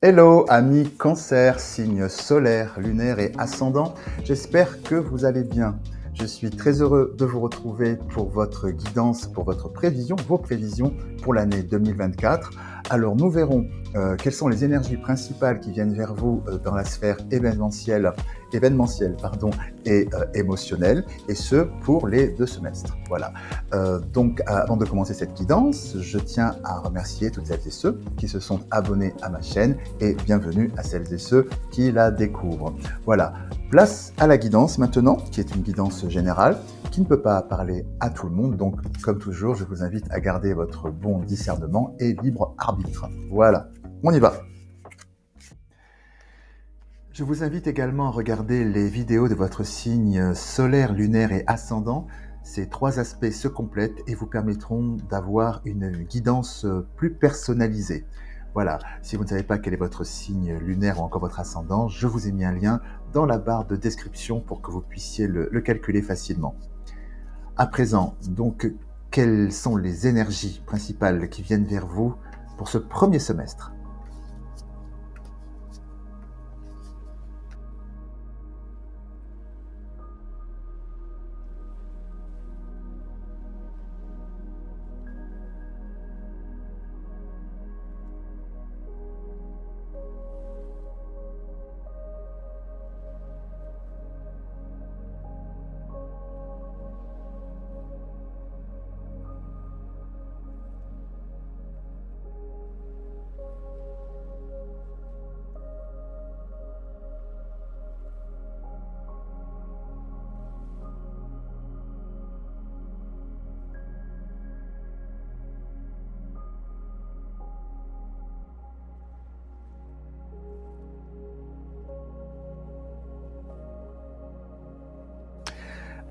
Hello, amis cancer, signe solaire, lunaire et ascendant. J'espère que vous allez bien. Je suis très heureux de vous retrouver pour votre guidance, pour votre prévision, vos prévisions pour l'année 2024. Alors nous verrons quelles sont les énergies principales qui viennent vers vous dans la sphère événementielle et émotionnelle, et ce pour les 2 semestres. Voilà. Donc avant de commencer cette guidance, je tiens à remercier toutes celles et ceux qui se sont abonnés à ma chaîne et bienvenue à celles et ceux qui la découvrent. Voilà, place à la guidance maintenant, qui est une guidance générale, qui ne peut pas parler à tout le monde. Donc, comme toujours, je vous invite à garder votre bon discernement et libre arbitre. Voilà, on y va. Je vous invite également à regarder les vidéos de votre signe solaire, lunaire et ascendant. Ces 3 aspects se complètent et vous permettront d'avoir une guidance plus personnalisée. Voilà, si vous ne savez pas quel est votre signe lunaire ou encore votre ascendant, je vous ai mis un lien dans la barre de description pour que vous puissiez le calculer facilement. À présent, donc, quelles sont les énergies principales qui viennent vers vous pour ce premier semestre ?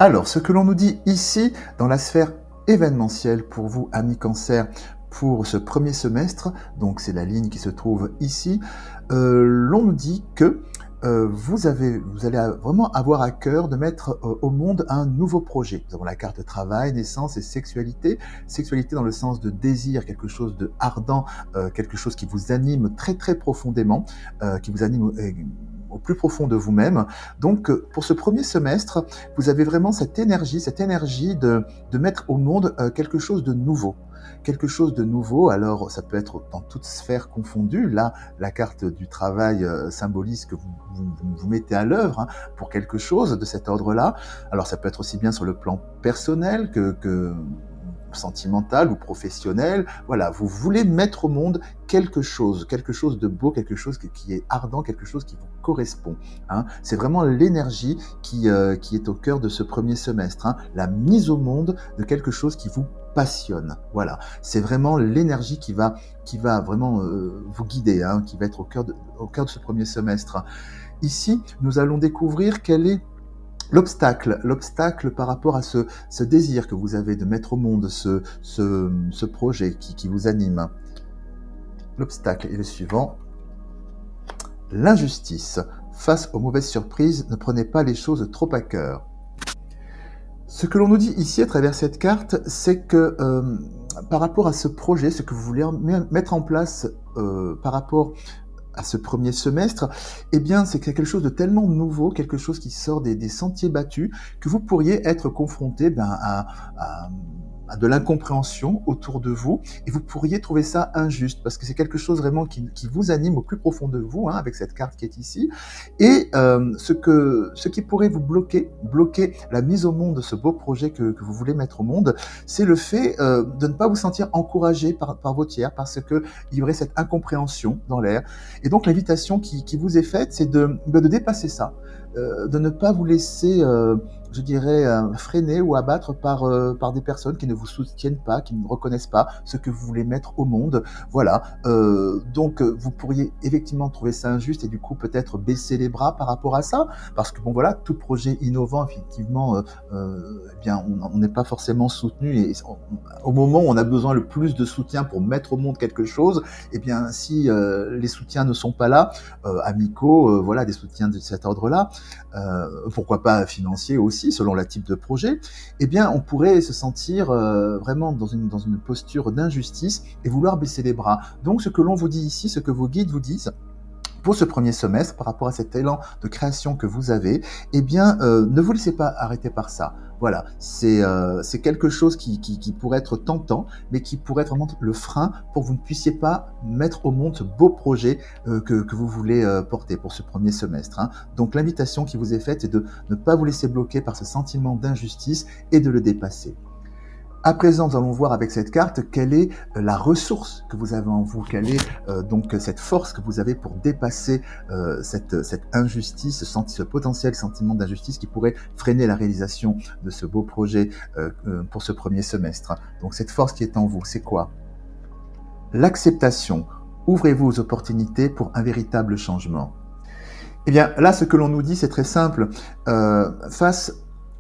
Alors, ce que l'on nous dit ici, dans la sphère événementielle pour vous, amis cancer, pour ce premier semestre, donc c'est la ligne qui se trouve ici, l'on nous dit que vous allez vraiment avoir à cœur de mettre au monde un nouveau projet. Nous avons la carte travail, naissance et sexualité. Sexualité dans le sens de désir, quelque chose de ardent, quelque chose qui vous anime très très profondément, qui vous anime au plus profond de vous-même. Donc, pour ce premier semestre, vous avez vraiment cette énergie de mettre au monde quelque chose de nouveau. Quelque chose de nouveau, alors ça peut être dans toute sphère confondue. Là, la carte du travail symbolise que vous mettez à l'œuvre pour quelque chose de cet ordre-là. Alors ça peut être aussi bien sur le plan personnel que sentimental ou professionnel. Voilà, vous voulez mettre au monde quelque chose de beau, quelque chose qui est ardent, quelque chose qui vous correspond. C'est vraiment l'énergie qui est au cœur de ce premier semestre. La mise au monde de quelque chose qui vous passionne. Voilà, c'est vraiment l'énergie qui va vraiment vous guider, qui va être au cœur de ce premier semestre. Ici, nous allons découvrir quel est l'obstacle par rapport à ce désir que vous avez de mettre au monde ce projet qui vous anime. L'obstacle est le suivant. L'injustice. Face aux mauvaises surprises, ne prenez pas les choses trop à cœur. Ce que l'on nous dit ici à travers cette carte, c'est que par rapport à ce projet, ce que vous voulez mettre en place par rapport à ce premier semestre, eh bien, c'est quelque chose de tellement nouveau, quelque chose qui sort des sentiers battus, que vous pourriez être confronté à de l'incompréhension autour de vous, et vous pourriez trouver ça injuste, parce que c'est quelque chose vraiment qui vous anime au plus profond de vous, avec cette carte qui est ici, et ce qui pourrait vous bloquer la mise au monde de ce beau projet que vous voulez mettre au monde, c'est le fait de ne pas vous sentir encouragé par vos tiers, parce qu'il y aurait cette incompréhension dans l'air. Et donc l'invitation qui vous est faite, c'est de dépasser ça, de ne pas vous laisser, je dirais, freiner ou abattre par des personnes qui ne vous soutiennent pas, qui ne reconnaissent pas ce que vous voulez mettre au monde. Voilà, donc vous pourriez effectivement trouver ça injuste et du coup peut-être baisser les bras par rapport à ça, parce que bon voilà, tout projet innovant, effectivement, eh bien on n'est pas forcément soutenu, et au moment où on a besoin le plus de soutien pour mettre au monde quelque chose, eh bien si les soutiens ne sont pas là, amicaux, voilà, des soutiens de cet ordre-là, pourquoi pas financiers aussi, selon le type de projet, eh bien on pourrait se sentir vraiment dans une posture d'injustice et vouloir baisser les bras. Donc ce que l'on vous dit ici, ce que vos guides vous disent, pour ce premier semestre, par rapport à cet élan de création que vous avez, eh bien, ne vous laissez pas arrêter par ça. Voilà, c'est quelque chose qui pourrait être tentant, mais qui pourrait être vraiment le frein pour que vous ne puissiez pas mettre au monde ce beau projet que vous voulez porter pour ce premier semestre, hein. Donc l'invitation qui vous est faite est de ne pas vous laisser bloquer par ce sentiment d'injustice et de le dépasser. À présent, nous allons voir avec cette carte quelle est la ressource que vous avez en vous, quelle est donc cette force que vous avez pour dépasser cette injustice, ce potentiel sentiment d'injustice qui pourrait freiner la réalisation de ce beau projet pour ce premier semestre. Donc cette force qui est en vous, c'est quoi? L'acceptation. Ouvrez-vous aux opportunités pour un véritable changement. Eh bien, là, ce que l'on nous dit, c'est très simple. Face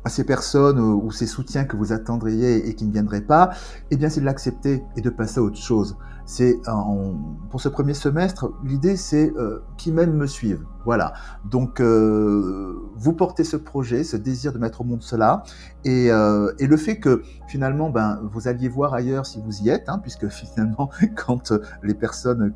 à ces personnes ou ces soutiens que vous attendriez et qui ne viendraient pas, eh bien, c'est de l'accepter et de passer à autre chose. Pour ce premier semestre, l'idée, c'est qui m'aime me suive. Voilà. Donc, vous portez ce projet, ce désir de mettre au monde cela, et le fait que finalement, ben, vous alliez voir ailleurs si vous y êtes, hein, puisque finalement, quand les personnes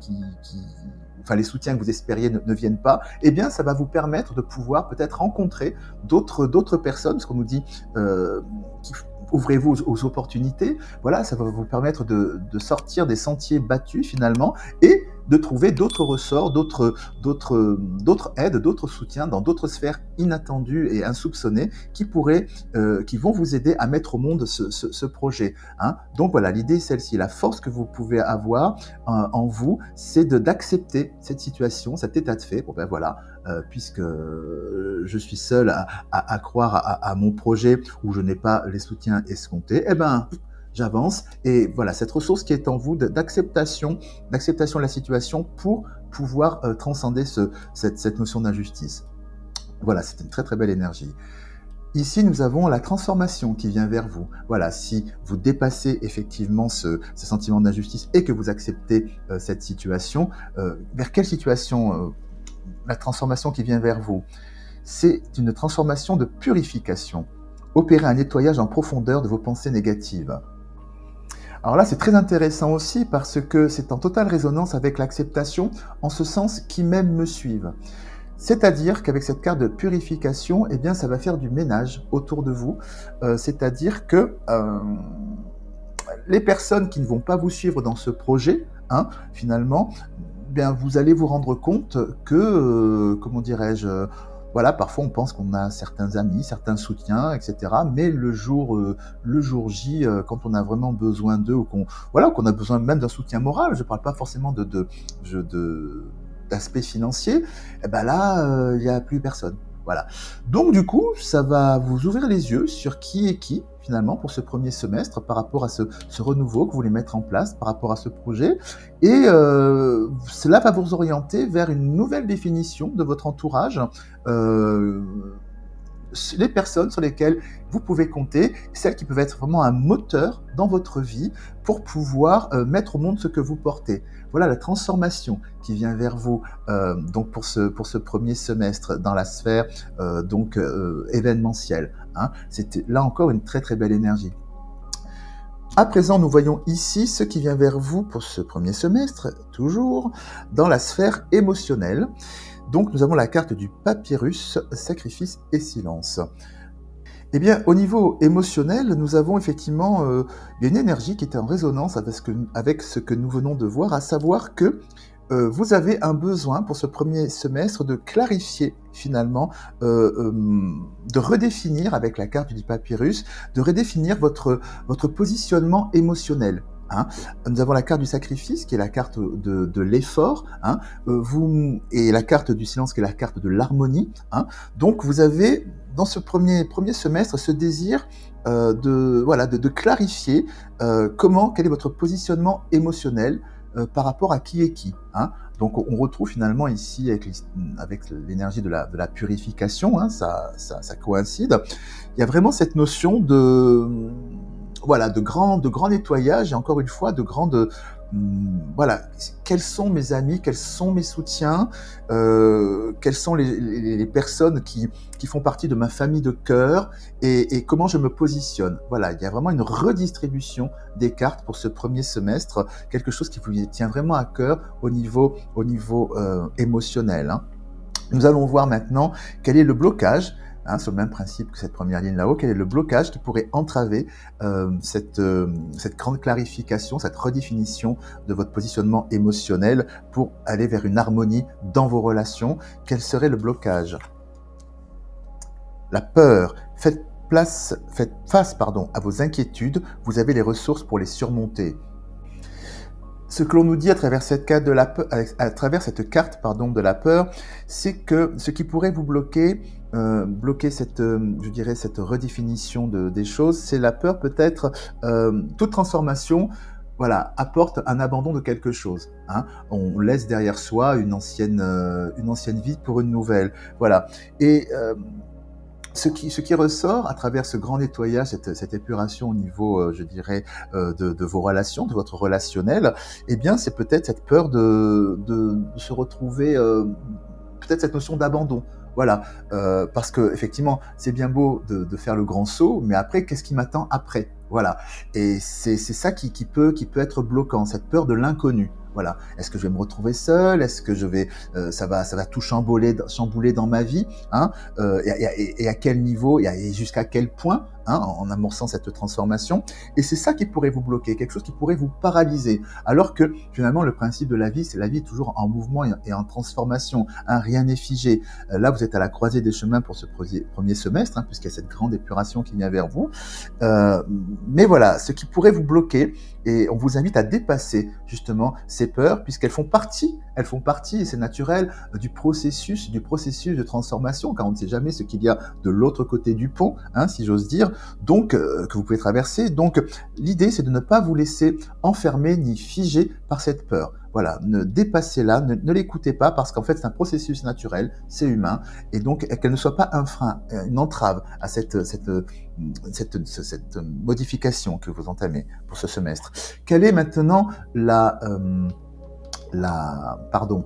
enfin les soutiens que vous espériez ne viennent pas, eh bien ça va vous permettre de pouvoir peut-être rencontrer d'autres personnes, parce qu'on nous dit qui ouvrez-vous aux opportunités. Voilà, ça va vous permettre de sortir des sentiers battus finalement et de trouver d'autres ressorts, d'autres aides, d'autres soutiens dans d'autres sphères inattendues et insoupçonnées qui vont vous aider à mettre au monde ce projet, hein. Donc voilà, l'idée est celle-ci. La force que vous pouvez avoir en vous, c'est d'accepter cette situation, cet état de fait. Bon ben voilà, puisque je suis seul à croire à mon projet où je n'ai pas les soutiens escomptés, eh ben j'avance. Et voilà, cette ressource qui est en vous d'acceptation de la situation pour pouvoir transcender cette notion d'injustice. Voilà, c'est une très très belle énergie. Ici, nous avons la transformation qui vient vers vous. Voilà, si vous dépassez effectivement ce sentiment d'injustice et que vous acceptez cette situation, vers quelle situation la transformation qui vient vers vous? C'est une transformation de purification. Opérez un nettoyage en profondeur de vos pensées négatives. Alors là, c'est très intéressant aussi parce que c'est en totale résonance avec l'acceptation, en ce sens qui m'aiment me suivent. C'est-à-dire qu'avec cette carte de purification, eh bien, ça va faire du ménage autour de vous. C'est-à-dire que les personnes qui ne vont pas vous suivre dans ce projet, hein, finalement, bien, vous allez vous rendre compte que, comment dirais-je, voilà, parfois on pense qu'on a certains amis, certains soutiens, etc. Mais le jour J, quand on a vraiment besoin d'eux ou qu'on a besoin même d'un soutien moral, je ne parle pas forcément d'aspect financier, eh ben là, il n'y a plus personne. Voilà. Donc du coup, ça va vous ouvrir les yeux sur qui est qui, finalement, pour ce premier semestre, par rapport à ce renouveau que vous voulez mettre en place, par rapport à ce projet. Et cela va vous orienter vers une nouvelle définition de votre entourage, euh, les personnes sur lesquelles vous pouvez compter, celles qui peuvent être vraiment un moteur dans votre vie pour pouvoir mettre au monde ce que vous portez. Voilà la transformation qui vient vers vous donc pour ce premier semestre dans la sphère événementielle, hein. C'était là encore une très très belle énergie. À présent, nous voyons ici ce qui vient vers vous pour ce premier semestre, toujours dans la sphère émotionnelle. Donc nous avons la carte du papyrus, sacrifice et silence. Eh bien, au niveau émotionnel, nous avons effectivement une énergie qui est en résonance avec ce que nous venons de voir, à savoir que vous avez un besoin pour ce premier semestre de clarifier finalement, de redéfinir avec la carte du papyrus, de redéfinir votre positionnement émotionnel, hein. Nous avons la carte du sacrifice qui est la carte de l'effort, hein, et la carte du silence qui est la carte de l'harmonie, hein. Donc vous avez dans ce premier semestre ce désir de clarifier quel est votre positionnement émotionnel par rapport à qui est qui, hein. Donc on retrouve finalement ici avec l'énergie de la purification, hein, ça coïncide. Il y a vraiment cette notion de grand nettoyage et encore une fois de grande voilà, quels sont mes amis, quels sont mes soutiens, quelles sont les personnes qui font partie de ma famille de cœur et comment je me positionne. Voilà, il y a vraiment une redistribution des cartes pour ce premier semestre, quelque chose qui vous tient vraiment à cœur au niveau émotionnel, hein. Nous allons voir maintenant quel est le blocage, hein, sur le même principe que cette première ligne là-haut, quel est le blocage qui pourrait entraver cette grande clarification, cette redéfinition de votre positionnement émotionnel pour aller vers une harmonie dans vos relations. Quel serait le blocage? La peur. Faites face à vos inquiétudes, vous avez les ressources pour les surmonter. Ce que l'on nous dit à travers cette carte de la peur, de la peur, c'est que ce qui pourrait vous bloquer cette, je dirais, cette redéfinition des choses, c'est la peur peut-être. Toute transformation, voilà, apporte un abandon de quelque chose, hein. On laisse derrière soi une ancienne vie pour une nouvelle, voilà. Et ce qui ressort à travers ce grand nettoyage, cette épuration au niveau, je dirais, de vos relations, de votre relationnel, eh bien, c'est peut-être cette peur de se retrouver, peut-être cette notion d'abandon. Voilà, parce que effectivement, c'est bien beau de faire le grand saut, mais après, qu'est-ce qui m'attend après? Voilà, et c'est ça qui peut être bloquant, cette peur de l'inconnu. Voilà, est-ce que je vais me retrouver seul? Est-ce que ça va tout chambouler dans ma vie, hein? Et à quel niveau et jusqu'à quel point, hein, en amorçant cette transformation. Et c'est ça qui pourrait vous bloquer, quelque chose qui pourrait vous paralyser. Alors que finalement, le principe de la vie, c'est la vie est toujours en mouvement et en transformation, hein, rien n'est figé. Là, vous êtes à la croisée des chemins pour ce premier semestre, hein, puisqu'il y a cette grande épuration qui vient vers vous. Euh, mais voilà, ce qui pourrait vous bloquer, et on vous invite à dépasser justement ces peurs, puisqu'elles font partie, et c'est naturel, du processus de transformation, car on ne sait jamais ce qu'il y a de l'autre côté du pont, hein, si j'ose dire, donc que vous pouvez traverser. Donc l'idée, c'est de ne pas vous laisser enfermer ni figer par cette peur. Voilà, ne dépassez-la, ne l'écoutez pas, parce qu'en fait, c'est un processus naturel, c'est humain, et donc qu'elle ne soit pas un frein, une entrave à cette modification que vous entamez pour ce semestre. Quelle est maintenant pardon,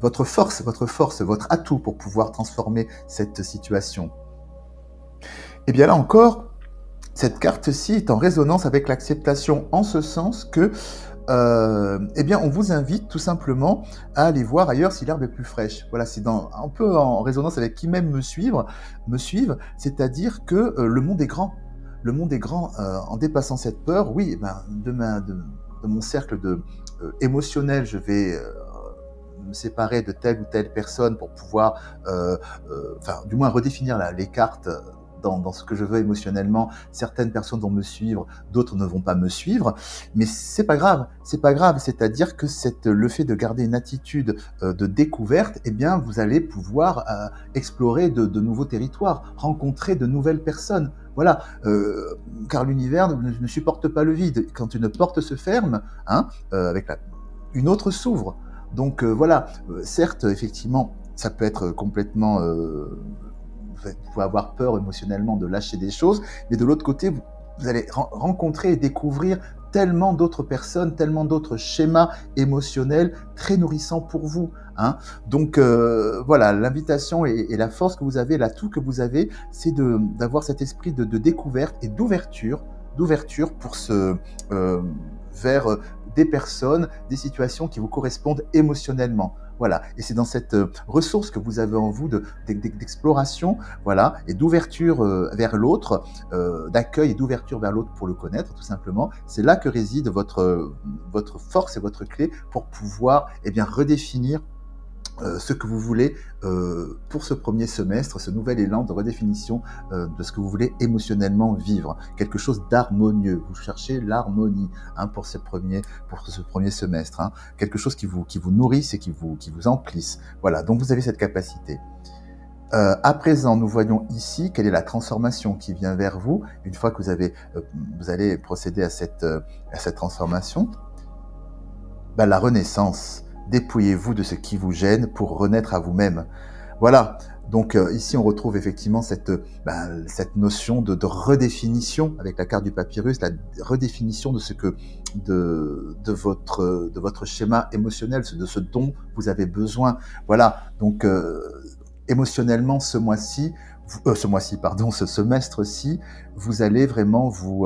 votre atout pour pouvoir transformer cette situation? Eh bien là encore, cette carte-ci est en résonance avec l'acceptation, en ce sens que, eh bien, on vous invite tout simplement à aller voir ailleurs si l'herbe est plus fraîche. Voilà, c'est un peu en résonance avec qui même me suivent, c'est-à-dire que le monde est grand. Le monde est grand. En dépassant cette peur, oui, eh ben, de mon cercle émotionnel, je vais me séparer de telle ou telle personne pour pouvoir, enfin, du moins redéfinir les cartes dans ce que je veux émotionnellement. Certaines personnes vont me suivre, d'autres ne vont pas me suivre, mais c'est pas grave, c'est pas grave. C'est-à-dire que le fait de garder une attitude de découverte, eh bien, vous allez pouvoir explorer de nouveaux territoires, rencontrer de nouvelles personnes. Voilà, car l'univers ne supporte pas le vide. Quand une porte se ferme, hein, une autre s'ouvre. Donc voilà, certes, effectivement, ça peut être complètement. Vous pouvez avoir peur émotionnellement de lâcher des choses, mais de l'autre côté, vous allez rencontrer et découvrir tellement d'autres personnes, tellement d'autres schémas émotionnels très nourrissants pour vous, hein. Donc voilà, l'invitation et la force que vous avez, l'atout que vous avez, c'est d'avoir cet esprit de découverte et d'ouverture euh, vers des personnes, des situations qui vous correspondent émotionnellement. Voilà, et c'est dans cette ressource que vous avez en vous d'exploration, voilà, et d'ouverture vers l'autre, d'accueil et d'ouverture vers l'autre pour le connaître, tout simplement. C'est là que réside votre force et votre clé pour pouvoir, eh bien, redéfinir ce que vous voulez pour ce premier semestre, ce nouvel élan de redéfinition de ce que vous voulez émotionnellement vivre. Quelque chose d'harmonieux. Vous cherchez l'harmonie, hein, pour ce premier semestre, hein. Quelque chose qui vous nourrisse et qui vous emplisse. Voilà, donc vous avez cette capacité. À présent, nous voyons ici quelle est la transformation qui vient vers vous une fois que vous allez procéder à cette transformation. Ben, la renaissance. Dépouillez-vous de ce qui vous gêne pour renaître à vous-même. Voilà, donc ici on retrouve effectivement cette notion de redéfinition avec la carte du papyrus, la redéfinition de ce que de votre schéma émotionnel, de ce dont vous avez besoin. Voilà, donc émotionnellement ce mois-ci pardon, ce semestre-ci, vous allez vraiment vous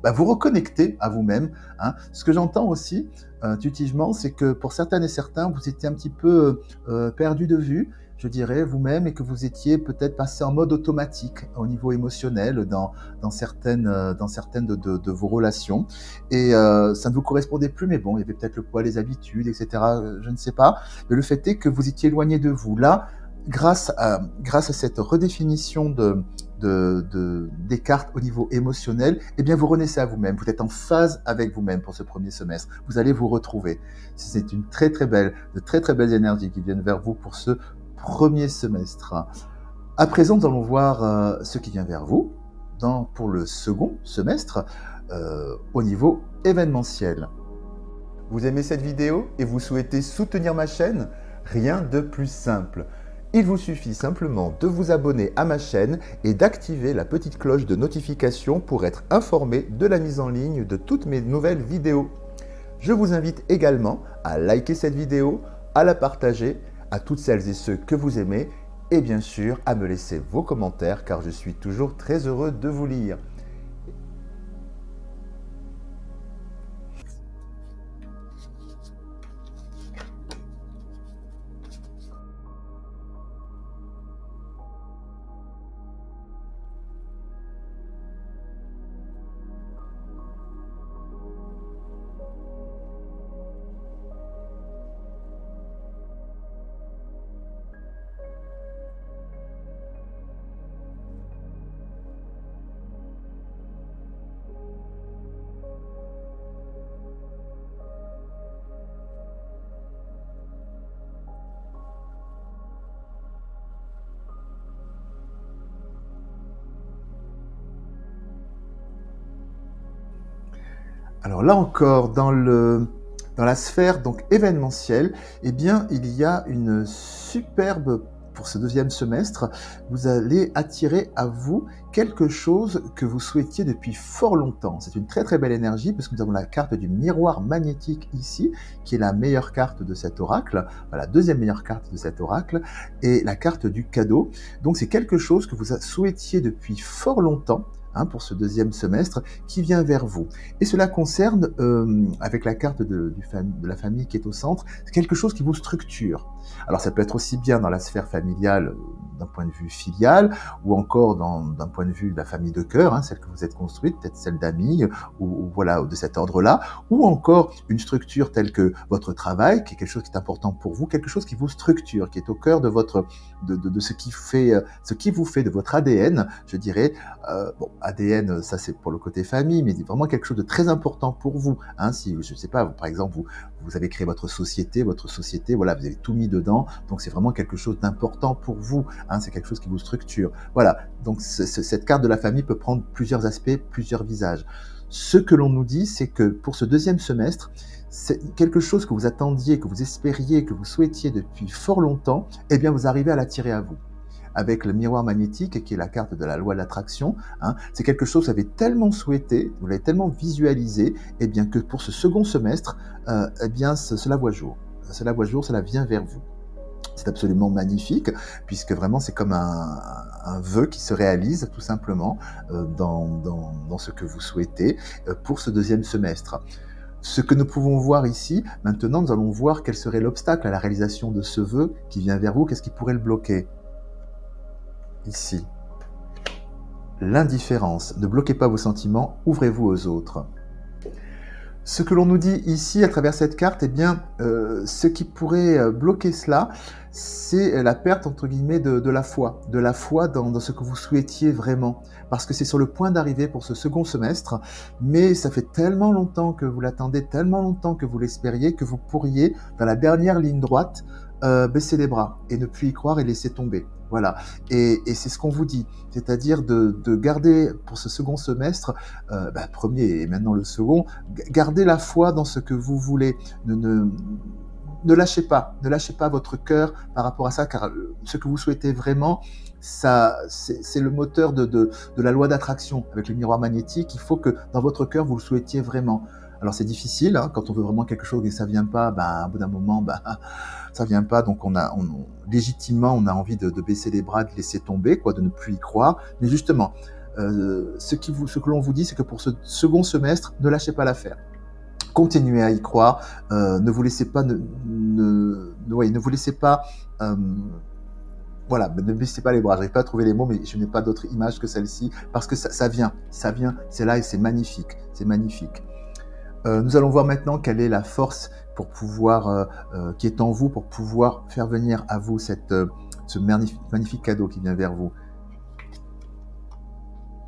reconnecter à vous-même, hein. Ce que j'entends aussi, intuitivement, c'est que pour certaines et certains, vous étiez un petit peu, perdus de vue, je dirais, vous-même et que vous étiez peut-être passé en mode automatique au niveau émotionnel dans certaines de vos relations et ça ne vous correspondait plus, mais bon, il y avait peut-être le poids, les habitudes et cetera, je ne sais pas. Mais le fait est que vous étiez éloigné de vous. Là, grâce à cette redéfinition des cartes au niveau émotionnel, eh bien, vous renaissez à vous-même. Vous êtes en phase avec vous-même pour ce premier semestre. Vous allez vous retrouver. C'est une de très très belles énergies qui viennent vers vous pour ce premier semestre. À présent, nous allons voir ce qui vient vers vous pour le second semestre au niveau événementiel. Vous aimez cette vidéo et vous souhaitez soutenir ma chaîne? Rien de plus simple. Il vous suffit simplement de vous abonner à ma chaîne et d'activer la petite cloche de notification pour être informé de la mise en ligne de toutes mes nouvelles vidéos. Je vous invite également à liker cette vidéo, à la partager à toutes celles et ceux que vous aimez et bien sûr à me laisser vos commentaires car je suis toujours très heureux de vous lire. Alors là encore, dans la sphère donc événementielle, eh bien, il y a une superbe pour ce deuxième semestre, vous allez attirer à vous quelque chose que vous souhaitiez depuis fort longtemps. C'est une très très belle énergie puisque nous avons la carte du miroir magnétique ici, qui est la meilleure carte de cet oracle, enfin, la deuxième meilleure carte de cet oracle, et la carte du cadeau. Donc c'est quelque chose que vous souhaitiez depuis fort longtemps, hein, pour ce deuxième semestre, qui vient vers vous. Et cela concerne, avec la carte de la famille qui est au centre, c'est quelque chose qui vous structure. Alors ça peut être aussi bien dans la sphère familiale, d'un point de vue filial, ou encore d'un point de vue de la famille de cœur, hein, celle que vous êtes construite, peut-être celle d'amis, ou voilà, de cet ordre-là, ou encore une structure telle que votre travail, qui est quelque chose qui est important pour vous, quelque chose qui vous structure, qui est au cœur de ce qui vous fait de votre ADN, je dirais. Bon, ADN, ça c'est pour le côté famille, mais c'est vraiment quelque chose de très important pour vous. Hein, si, je ne sais pas, par exemple, vous avez créé votre société, voilà, vous avez tout mis dedans, donc c'est vraiment quelque chose d'important pour vous. Hein, c'est quelque chose qui vous structure. Voilà, donc cette carte de la famille peut prendre plusieurs aspects, plusieurs visages. Ce que l'on nous dit, c'est que pour ce deuxième semestre, c'est quelque chose que vous attendiez, que vous espériez, que vous souhaitiez depuis fort longtemps, eh bien vous arrivez à l'attirer à vous avec le miroir magnétique, qui est la carte de la loi de l'attraction. Hein, c'est quelque chose que vous avez tellement souhaité, vous l'avez tellement visualisé, eh bien que pour ce second semestre, eh bien cela voit jour. Cela voit jour, cela vient vers vous. C'est absolument magnifique, puisque vraiment c'est comme un vœu qui se réalise tout simplement dans ce que vous souhaitez pour ce deuxième semestre. Ce que nous pouvons voir ici, maintenant nous allons voir quel serait l'obstacle à la réalisation de ce vœu qui vient vers vous, qu'est-ce qui pourrait le bloquer. Ici, l'indifférence. Ne bloquez pas vos sentiments, ouvrez-vous aux autres. Ce que l'on nous dit ici à travers cette carte, eh bien, ce qui pourrait bloquer cela, c'est la perte entre guillemets de la foi dans ce que vous souhaitiez vraiment, parce que c'est sur le point d'arriver pour ce second semestre, mais ça fait tellement longtemps que vous l'attendez, tellement longtemps que vous l'espériez, que vous pourriez, dans la dernière ligne droite, baisser les bras et ne plus y croire et laisser tomber. Voilà, et c'est ce qu'on vous dit, c'est-à-dire de garder pour ce second semestre, premier et maintenant le second, garder la foi dans ce que vous voulez, ne ne lâchez pas votre cœur par rapport à ça, car ce que vous souhaitez vraiment, ça, c'est le moteur de la loi d'attraction avec le miroir magnétique. Il faut que dans votre cœur, vous le souhaitiez vraiment. Alors c'est difficile, hein, quand on veut vraiment quelque chose et ça vient pas, bah, au bout d'un moment, bah, ça vient pas, donc légitimement, on a envie de baisser les bras, de laisser tomber, quoi, de ne plus y croire. Mais justement, ce que l'on vous dit, c'est que pour ce second semestre, ne lâchez pas l'affaire. Continuez à y croire, ne vous laissez pas, ouais, ne vous laissez pas, voilà, ne baissez pas les bras. Je n'arrive pas à trouver les mots, mais je n'ai pas d'autre image que celle-ci, parce que ça vient, c'est là et c'est magnifique, c'est magnifique. Nous allons voir maintenant quelle est la force pour pouvoir, qui est en vous pour pouvoir faire venir à vous ce magnifique cadeau qui vient vers vous.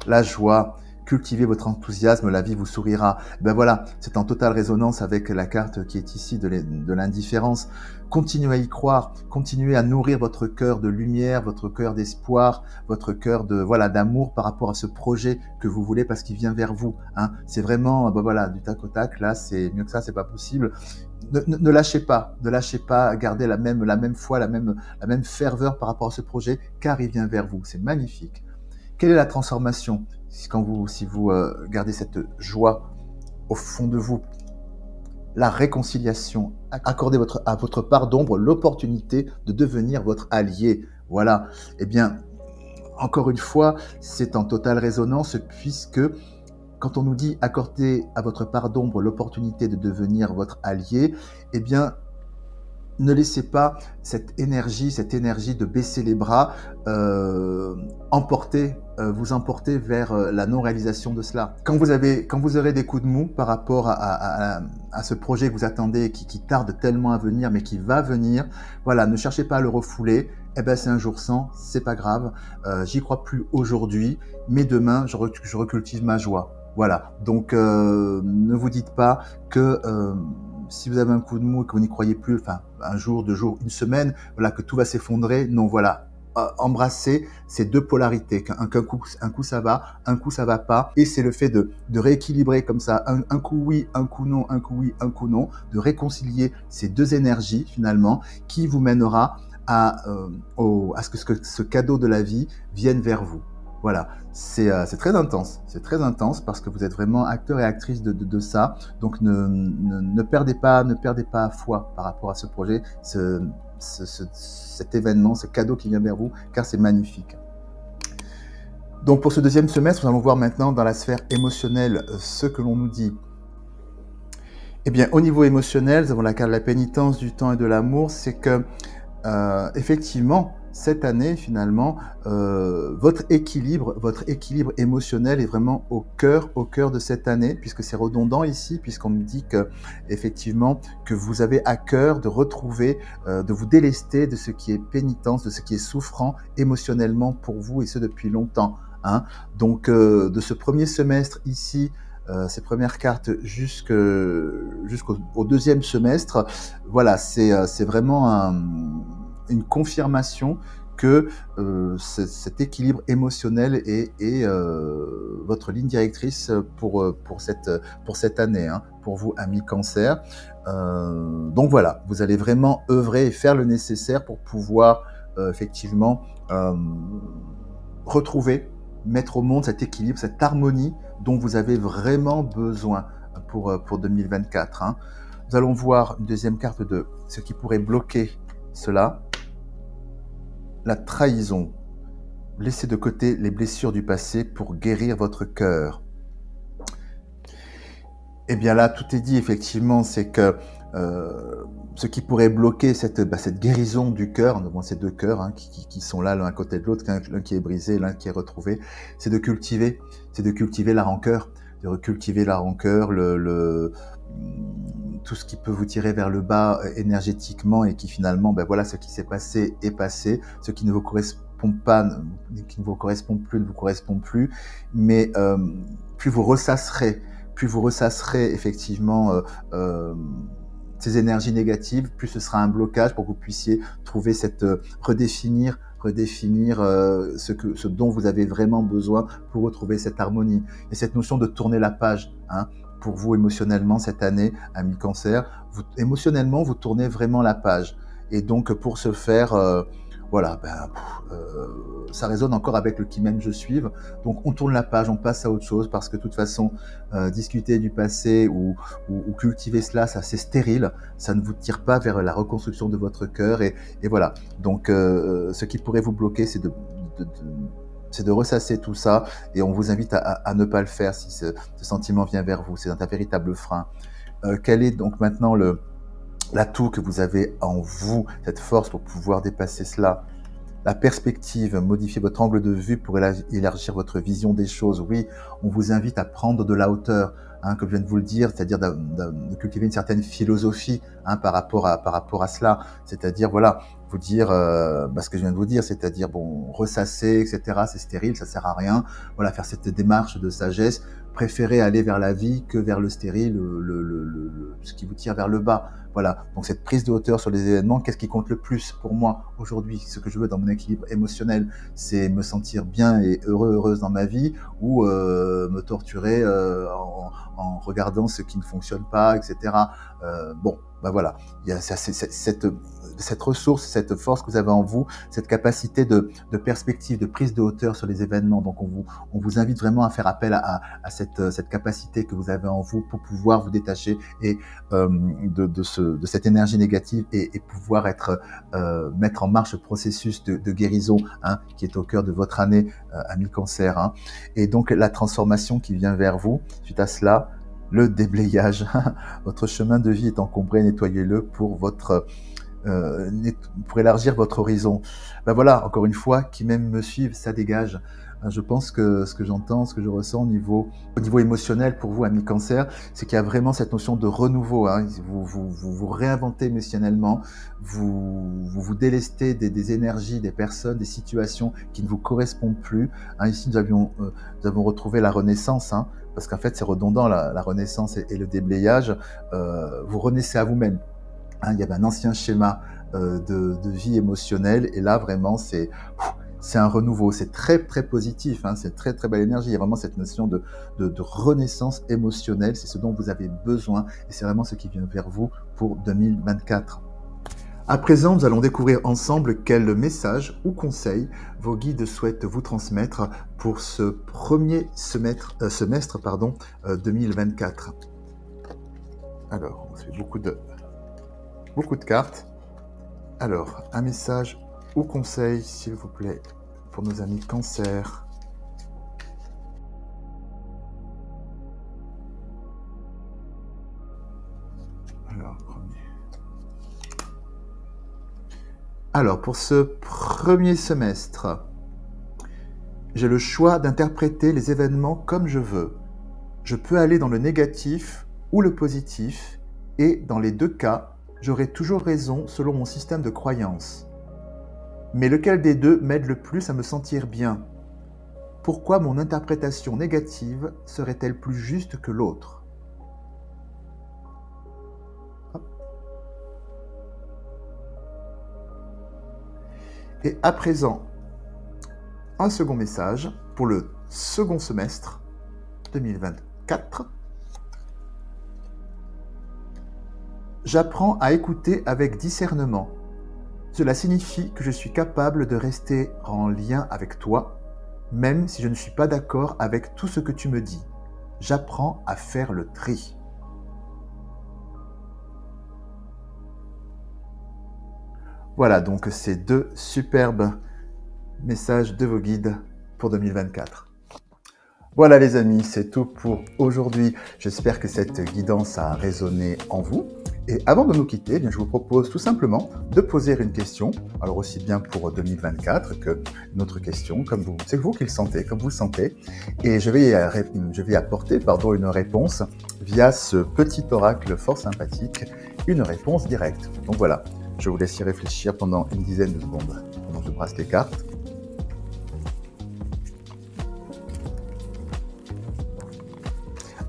La joie, cultivez votre enthousiasme, la vie vous sourira. Ben voilà, c'est en totale résonance avec la carte qui est ici de l'indifférence. Continuez à y croire, continuez à nourrir votre cœur de lumière, votre cœur d'espoir, votre cœur d'amour par rapport à ce projet que vous voulez parce qu'il vient vers vous. Hein. C'est vraiment, ben voilà, du tac au tac. Là, c'est mieux que ça, c'est pas possible. Ne lâchez pas, gardez la même foi, la même ferveur par rapport à ce projet, car il vient vers vous. C'est magnifique. Quelle est la transformation si vous gardez cette joie au fond de vous? La réconciliation. Accordez à votre part d'ombre l'opportunité de devenir votre allié. Voilà. Eh bien, encore une fois, c'est en totale résonance puisque quand on nous dit accorder à votre part d'ombre l'opportunité de devenir votre allié, eh bien, ne laissez pas cette énergie de baisser les bras vous emporter vers la non-réalisation de cela. Quand vous aurez des coups de mou par rapport à ce projet que vous attendez, qui tarde tellement à venir, mais qui va venir, voilà, ne cherchez pas à le refouler. Eh ben, c'est un jour sans, c'est pas grave. J'y crois plus aujourd'hui, mais demain, je recultive ma joie. Voilà. Donc, ne vous dites pas que si vous avez un coup de mou et que vous n'y croyez plus, enfin, un jour, 2 jours, une semaine, voilà, que tout va s'effondrer. Non, voilà. Embrasser ces deux polarités. Un coup ça va, un coup ça va pas. Et c'est le fait de rééquilibrer comme ça, un coup oui, un coup non, un coup oui, un coup non, de réconcilier ces deux énergies finalement, qui vous mènera à ce que ce cadeau de la vie vienne vers vous. Voilà, c'est très intense parce que vous êtes vraiment acteur et actrice de ça. Donc ne perdez pas foi par rapport à ce projet, cet événement, ce cadeau qui vient vers vous, car c'est magnifique. Donc pour ce deuxième semestre, nous allons voir maintenant dans la sphère émotionnelle ce que l'on nous dit. Eh bien, au niveau émotionnel, nous avons la carte de la pénitence, du temps et de l'amour. C'est que effectivement, cette année, finalement, votre équilibre émotionnel est vraiment au cœur de cette année, puisque c'est redondant ici, puisqu'on me dit que, effectivement, que vous avez à cœur de retrouver, de vous délester de ce qui est pénitence, de ce qui est souffrant émotionnellement pour vous, et ce depuis longtemps. Hein. Donc, de ce premier semestre ici, ces premières cartes jusqu'au deuxième semestre, voilà, c'est vraiment une confirmation que cet équilibre émotionnel est votre ligne directrice pour cette année, hein, pour vous, amis Cancer. Donc voilà, vous allez vraiment œuvrer et faire le nécessaire pour pouvoir effectivement retrouver, mettre au monde cet équilibre, cette harmonie dont vous avez vraiment besoin pour 2024. Hein. Nous allons voir une deuxième carte de ce qui pourrait bloquer cela. La trahison. Laissez de côté les blessures du passé pour guérir votre cœur. Eh bien là, tout est dit, effectivement, c'est que ce qui pourrait bloquer cette guérison du cœur, bon, ces deux cœurs hein, qui sont là l'un à côté de l'autre, l'un qui est brisé, l'un qui est retrouvé, c'est de cultiver la rancœur, tout ce qui peut vous tirer vers le bas énergétiquement et qui finalement, voilà, ce qui s'est passé est passé, ce qui ne vous correspond pas, qui ne vous correspond plus, ne vous correspond plus, mais plus vous ressasserez effectivement ces énergies négatives, plus ce sera un blocage pour que vous puissiez trouver redéfinir ce dont vous avez vraiment besoin pour retrouver cette harmonie. Et cette notion de tourner la page, hein, pour vous émotionnellement cette année, ami Cancer. Émotionnellement, vous tournez vraiment la page. Et donc, pour ce faire, voilà, ça résonne encore avec le qui même je suive. Donc, on tourne la page, on passe à autre chose parce que de toute façon, discuter du passé ou cultiver cela, ça c'est stérile. Ça ne vous tire pas vers la reconstruction de votre cœur. Et voilà. Donc, ce qui pourrait vous bloquer, de, de, c'est de ressasser tout ça. Et on vous invite à ne pas le faire si ce sentiment vient vers vous. C'est un véritable frein. Quel est donc maintenant l'atout que vous avez en vous, cette force pour pouvoir dépasser cela? La perspective, modifier votre angle de vue pour élargir votre vision des choses. Oui, on vous invite à prendre de la hauteur, comme je viens de vous le dire, c'est-à-dire de cultiver une certaine philosophie par rapport à cela. C'est-à-dire, voilà, vous dire ce que je viens de vous dire, c'est-à-dire, bon, ressasser, etc., c'est stérile, ça sert à rien. Voilà, faire cette démarche de sagesse, préférer aller vers la vie que vers le stérile, ce qui vous tire vers le bas. Voilà, donc cette prise de hauteur sur les événements, qu'est-ce qui compte le plus pour moi aujourd'hui? Ce que je veux dans mon équilibre émotionnel, c'est me sentir bien et heureuse dans ma vie, ou me torturer en regardant ce qui ne fonctionne pas, etc. Voilà, il y a cette ressource, cette force que vous avez en vous, cette capacité de perspective, de prise de hauteur sur les événements. Donc on vous invite vraiment à faire appel à cette capacité que vous avez en vous pour pouvoir vous détacher et de cette énergie négative et pouvoir mettre en marche le processus de guérison qui est au cœur de votre année, ami Cancer. Et donc la transformation qui vient vers vous, suite à cela, le déblayage. Votre chemin de vie est encombré, nettoyez-le pour élargir votre horizon. Voilà, encore une fois, qui même me suivent, ça dégage. Je pense que ce que j'entends, ce que je ressens au niveau émotionnel pour vous, ami Cancer, c'est qu'il y a vraiment cette notion de renouveau. Vous réinventez émotionnellement, vous délestez des énergies, des personnes, des situations qui ne vous correspondent plus. Ici, nous avons retrouvé la renaissance, parce qu'en fait, c'est redondant, la renaissance et le déblayage. Vous renaissez à vous-même. Il y avait un ancien schéma de vie émotionnelle, et là, vraiment, c'est un renouveau. C'est très, très positif, c'est très, très belle énergie. Il y a vraiment cette notion de renaissance émotionnelle. C'est ce dont vous avez besoin, et c'est vraiment ce qui vient vers vous pour 2024. À présent, nous allons découvrir ensemble quel message ou conseil vos guides souhaitent vous transmettre pour ce premier semestre 2024. Alors, on se fait beaucoup de cartes. Alors, un message ou conseil, s'il vous plaît, pour nos amis Cancer. Alors, pour ce premier semestre, j'ai le choix d'interpréter les événements comme je veux. Je peux aller dans le négatif ou le positif, et dans les deux cas, j'aurai toujours raison selon mon système de croyance. Mais lequel des deux m'aide le plus à me sentir bien? Pourquoi mon interprétation négative serait-elle plus juste que l'autre? Et à présent, un second message pour le second semestre 2024. J'apprends à écouter avec discernement. Cela signifie que je suis capable de rester en lien avec toi, même si je ne suis pas d'accord avec tout ce que tu me dis. J'apprends à faire le tri. Voilà donc ces deux superbes messages de vos guides pour 2024. Voilà les amis, c'est tout pour aujourd'hui. J'espère que cette guidance a résonné en vous. Et avant de nous quitter, je vous propose tout simplement de poser une question, alors aussi bien pour 2024 qu'une autre question, c'est vous qui le sentez, comme vous le sentez. Et je vais apporter une réponse via ce petit oracle fort sympathique, une réponse directe. Donc voilà, je vous laisse y réfléchir pendant une dizaine de secondes, pendant que je brasse les cartes.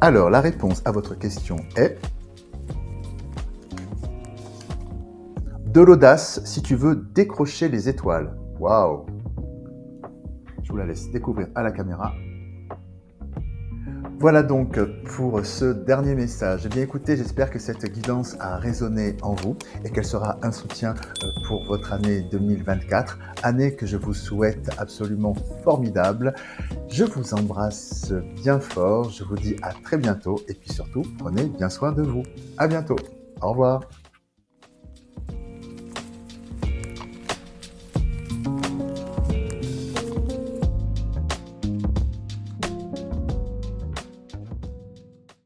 Alors, la réponse à votre question est de l'audace si tu veux décrocher les étoiles. Waouh! Je vous la laisse découvrir à la caméra. Voilà donc pour ce dernier message. Eh bien écoutez, j'espère que cette guidance a résonné en vous et qu'elle sera un soutien pour votre année 2024, année que je vous souhaite absolument formidable. Je vous embrasse bien fort, je vous dis à très bientôt et puis surtout, prenez bien soin de vous. À bientôt. Au revoir.